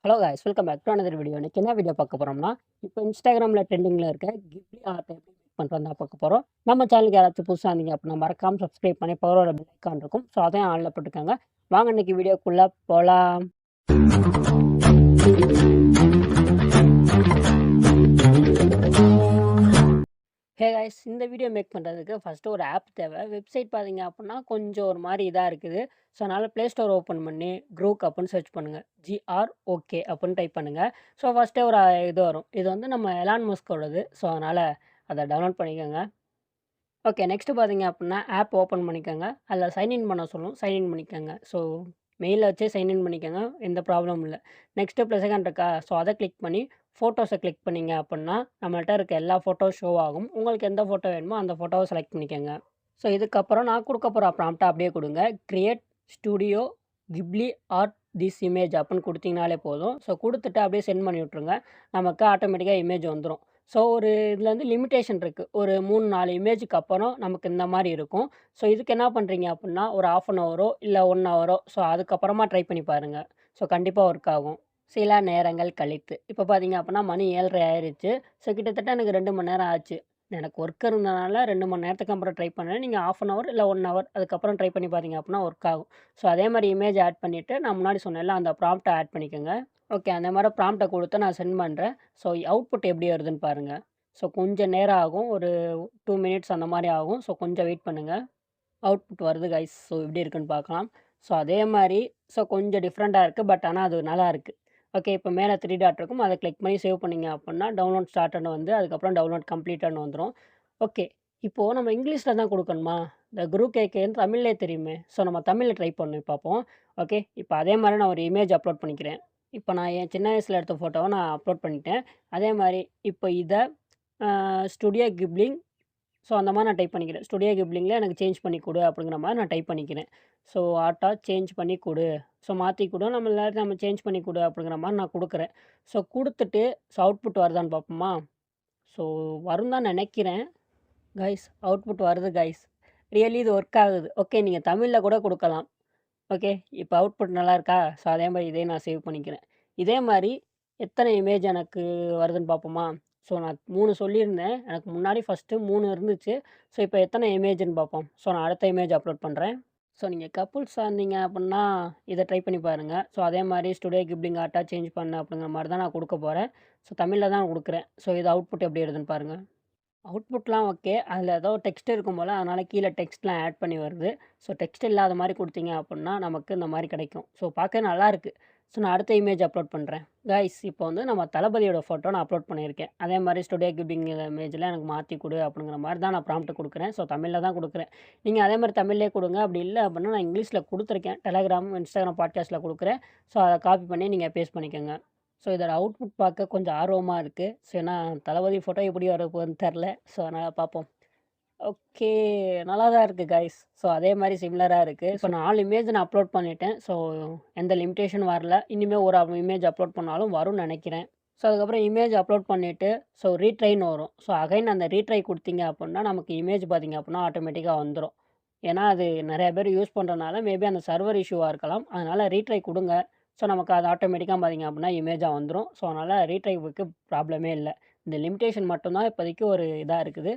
Hello guys, welcome back to another video. இன்னைக்கு என்ன video பார்க்க போகிறோம்னா, இப்போ இன்ஸ்டாகிராமில் ட்ரெண்டிங்கில் இருக்க கிப்லி ஆர்ட் எப்படி மேக் பண்ணுறதா பார்க்க போகிறோம். நம்ம சேனலுக்கு யாராச்சும் புதுசாக இருந்தீங்க அப்படின்னா மறக்காமல் சப்ஸ்கிரைப் பண்ணி பவரோட பெல் ஐக்கான் இருக்கும். ஸோ அதையும் ஆன்ல போட்டுக்கோங்க. வாங்க இன்னைக்கு வீடியோக்குள்ளே போகலாம். ஹே காய்ஸ், இந்த வீடியோ மேக் பண்ணுறதுக்கு ஃபஸ்ட்டு ஒரு ஆப் தேவை. வெப்சைட் பார்த்தீங்க அப்படின்னா கொஞ்சம் ஒரு மாதிரி இதாக இருக்குது. ஸோ அதனால் ப்ளே ஸ்டோர் ஓப்பன் பண்ணி க்ரூக் அப்படின்னு சர்ச் பண்ணுங்கள். GROK அப்படின்னு டைப் பண்ணுங்கள். ஸோ ஃபஸ்ட்டே ஒரு இது வரும். இது வந்து நம்ம எலான் மஸ்கோடது. ஸோ அதனால் அதை டவுன்லோட் பண்ணிக்கோங்க. ஓகே, நெக்ஸ்ட்டு பார்த்தீங்க அப்படின்னா ஆப் ஓப்பன் பண்ணிக்கோங்க. அதில் சைன்இன் பண்ண சொல்லும். சைன்இன் பண்ணிக்கோங்க. ஸோ மெயிலில் வச்சே சைன்இன் பண்ணிக்கோங்க, எந்த ப்ராப்ளமும் இல்லை. நெக்ஸ்ட்டு ப்ளஸ் செகண்ட் இருக்கா, ஸோ அதை கிளிக் பண்ணி ஃபோட்டோஸை கிளிக் பண்ணிங்க அப்படின்னா நம்மள்ட்ட இருக்க எல்லா ஃபோட்டோ ஷோ ஆகும். உங்களுக்கு எந்த ஃபோட்டோ வேணுமோ அந்த ஃபோட்டோவை செலக்ட் பண்ணிக்கோங்க. ஸோ இதுக்கப்புறம் நான் கொடுக்க போகிற ப்ராம்ப்டை அப்படியே கொடுங்க. Create studio Ghibli art this image அப்படின்னு கொடுத்தீங்கனாலே போதும். ஸோ கொடுத்துட்டு அப்படியே சென்ட் பண்ணி விட்ருங்க. நமக்கு ஆட்டோமேட்டிக்காக இமேஜ் வந்துடும். ஸோ ஒரு இதில் வந்து லிமிட்டேஷன் இருக்குது. ஒரு 3-4 இமேஜுக்கு அப்புறம் நமக்கு இந்த மாதிரி இருக்கும். ஸோ இதுக்கு என்ன பண்ணுறீங்க அப்படின்னா ஒரு 1/2 ஹவரோ இல்லை 1 ஹவரோ ஸோ அதுக்கப்புறமா ட்ரை பண்ணி பாருங்கள். ஸோ கண்டிப்பாக ஒர்க் ஆகும். சில நேரங்கள் கழித்து இப்போ பார்த்தீங்க அப்படின்னா மணி 7:30 ஆயிடுச்சு. ஸோ கிட்டத்தட்ட எனக்கு 2 மணி நேரம் ஆச்சு. எனக்கு ஒர்க் இருந்தனால 2 மணி நேரத்துக்கு அப்புறம் ட்ரை பண்ணேன். நீங்கள் 1/2 ஹவர் இல்லை 1 ஹவர் அதுக்கப்புறம் ட்ரை பண்ணி பார்த்தீங்க அப்படின்னா ஒர்க் ஆகும். ஸோ அதே மாதிரி இமேஜ் ஆட் பண்ணிவிட்டு நான் முன்னாடி சொன்னேன்ல அந்த ப்ராம்ப்டை ஆட் பண்ணிக்கோங்க. ஓகே, அந்த மாதிரி ப்ராம்ப்டை கொடுத்து நான் சென்ட் பண்ணுறேன். ஸோ அவுட்புட் எப்படி வருதுன்னு பாருங்கள். ஸோ கொஞ்சம் நேரம் ஆகும். ஒரு 2 மினிட்ஸ் அந்த மாதிரி ஆகும். ஸோ கொஞ்சம் வெயிட் பண்ணுங்கள். அவுட்புட் வருது கைஸ். ஸோ எப்படி இருக்குன்னு பார்க்கலாம். ஸோ அதே மாதிரி கொஞ்சம் டிஃப்ரெண்ட்டாக இருக்குது. பட் ஆனால் அது நல்லா இருக்குது. ஓகே, இப்போ மேலே 3 டாட் இருக்கும். அதை கிளிக் பண்ணி சேவ் பண்ணிங்க அப்படின்னா டவுன்லோட் ஸ்டார்ட்னு வந்து அதுக்கப்புறம் டவுன்லோட் கம்ப்ளீட்டட்னு வந்துடும். ஓகே, இப்போது நம்ம இங்கிலீஷில் தான் கொடுக்கணுமா? இந்த GROK தமிழ்லே தெரியுமே. ஸோ நம்ம தமிழில் ட்ரை பண்ணி பார்ப்போம். ஓகே, இப்போ அதே மாதிரி நான் ஒரு இமேஜ் அப்லோட் பண்ணிக்கிறேன். இப்போ நான் என் சின்ன வயசில் எடுத்த ஃபோட்டோவை நான் அப்லோட் பண்ணிட்டேன். அதே மாதிரி இப்போ இதை ஸ்டுடியோ கிப்லிங் ஸோ அந்த மாதிரி நான் டைப் பண்ணிக்கிறேன். ஸ்டுடியோ கிப்லிங்கில் எனக்கு சேஞ்ச் பண்ணி கொடு அப்படிங்கிற மாதிரி நான் டைப் பண்ணிக்கிறேன். ஸோ ஆர்ட்டா சேஞ்ச் பண்ணி கொடு, ஸோ மாற்றி கொடு, நம்ம சேஞ்ச் பண்ணி கொடு அப்படிங்கிற மாதிரி நான் கொடுக்குறேன். ஸோ கொடுத்துட்டு அவுட்புட் வருதான்னு பார்ப்போமா? ஸோ வரும் தான் நினைக்கிறேன் கைஸ். அவுட்புட் வருது கைஸ். ரியலி இது ஒர்க் ஆகுது. ஓகே, நீங்கள் தமிழில் கூட கொடுக்கலாம். ஓகே, இப்போ அவுட்புட் நல்லா இருக்கா? ஸோ அதே மாதிரி இதே நான் சேவ் பண்ணிக்கிறேன். இதே மாதிரி எத்தனை இமேஜ் எனக்கு வருதுன்னு பார்ப்போமா? ஸோ நான் 3 சொல்லியிருந்தேன். எனக்கு முன்னாடி ஃபஸ்ட்டு 3 இருந்துச்சு. ஸோ இப்போ எத்தனை இமேஜ்ன்னு பார்ப்போம். ஸோ நான் அடுத்த இமேஜ் அப்லோட் பண்ணுறேன். ஸோ நீங்கள் கப்புள்ஸாக இருந்தீங்க அப்படின்னா இதை ட்ரை பண்ணி பாருங்கள். ஸோ அதே மாதிரி ஸ்டுடியோ கிப்லிங் ஆர்ட்டாக சேஞ்ச் பண்ண அப்படிங்கிற மாதிரி தான் நான் கொடுக்க போகிறேன். ஸோ தமிழில் தான் கொடுக்குறேன். ஸோ இது அவுட்புட் எப்படி வருதுன்னு பாருங்கள். அவுட்புட்லாம் ஓகே. அதில் ஏதோ டெக்ஸ்ட் இருக்கும் போல், அதனால் கீழே டெக்ஸ்ட்லாம் ஆட் பண்ணி வருது. ஸோ டெக்ஸ்ட் இல்லாத மாதிரி கொடுத்தீங்க அப்படின்னா நமக்கு இந்த மாதிரி கிடைக்கும். ஸோ பார்க்க நல்லாயிருக்கு. ஸோ நான் அடுத்த இமேஜ் அப்லோட் பண்ணுறேன். கைஸ், இப்போ வந்து நம்ம தளபதியோட ஃபோட்டோ நான் அப்லோட் பண்ணியிருக்கேன். அதே மாதிரி ஸ்டுடியோ கிப்லிங் இமேஜில் எனக்கு மாற்றி கொடு அப்படிங்கிற மாதிரி தான் நான் ப்ராம்ப்ட் கொடுக்குறேன். ஸோ தமிழில் தான் கொடுக்குறேன். நீங்கள் அதே மாதிரி தமிழ்லேயே கொடுங்க. அப்படி இல்லை அப்படின்னா நான் இங்கிலீஷில் கொடுத்துருக்கேன். டெலகிராம், இன்ஸ்டாகிராம் பாட்காஸ்ட்டில் கொடுக்குறேன். ஸோ அதை காப்பி பண்ணி நீங்கள் பேஸ்ட் பண்ணிக்கோங்க. ஸோ இதோட அவுட்புட் பார்க்க கொஞ்சம் ஆர்வமாக இருக்குது. ஸோ ஏன்னா தளபதி ஃபோட்டோ எப்படி வரப்போகுதுன்னு தெரில. ஸோ அதனால் பார்ப்போம். ஓகே, நல்லா தான் இருக்குது கைஸ். ஸோ அதே மாதிரி சிமிலராக இருக்குது. இப்போ 4 இமேஜ் நான் அப்லோட் பண்ணிட்டேன். ஸோ எந்த லிமிட்டேஷனும் வரல. இனிமேல் ஒரு இமேஜ் அப்லோட் பண்ணாலும் வரும்னு நினைக்கிறேன். ஸோ அதுக்கப்புறம் இமேஜ் அப்லோட் பண்ணிவிட்டு ரீட்ரைன்னு வரும். ஸோ அகைன் அந்த ரீட்ரை கொடுத்தீங்க அப்படின்னா நமக்கு இமேஜ் பார்த்திங்க அப்படின்னா ஆட்டோமேட்டிக்காக வந்துடும். ஏன்னா அது நிறைய பேர் யூஸ் பண்ணுறதுனால மேபி அந்த சர்வர் இஷ்யூவாக இருக்கலாம். அதனால் ரீட்ரை கொடுங்க. ஸோ நமக்கு அது ஆட்டோமேட்டிக்காக பார்த்திங்க அப்படின்னா இமேஜாக வந்துடும். ஸோ அதனால் ரீட்ரைவுக்கு ப்ராப்ளமே இல்லை. இந்த லிமிட்டேஷன் மட்டும்தான் இப்போதைக்கு ஒரு இதாக இருக்குது.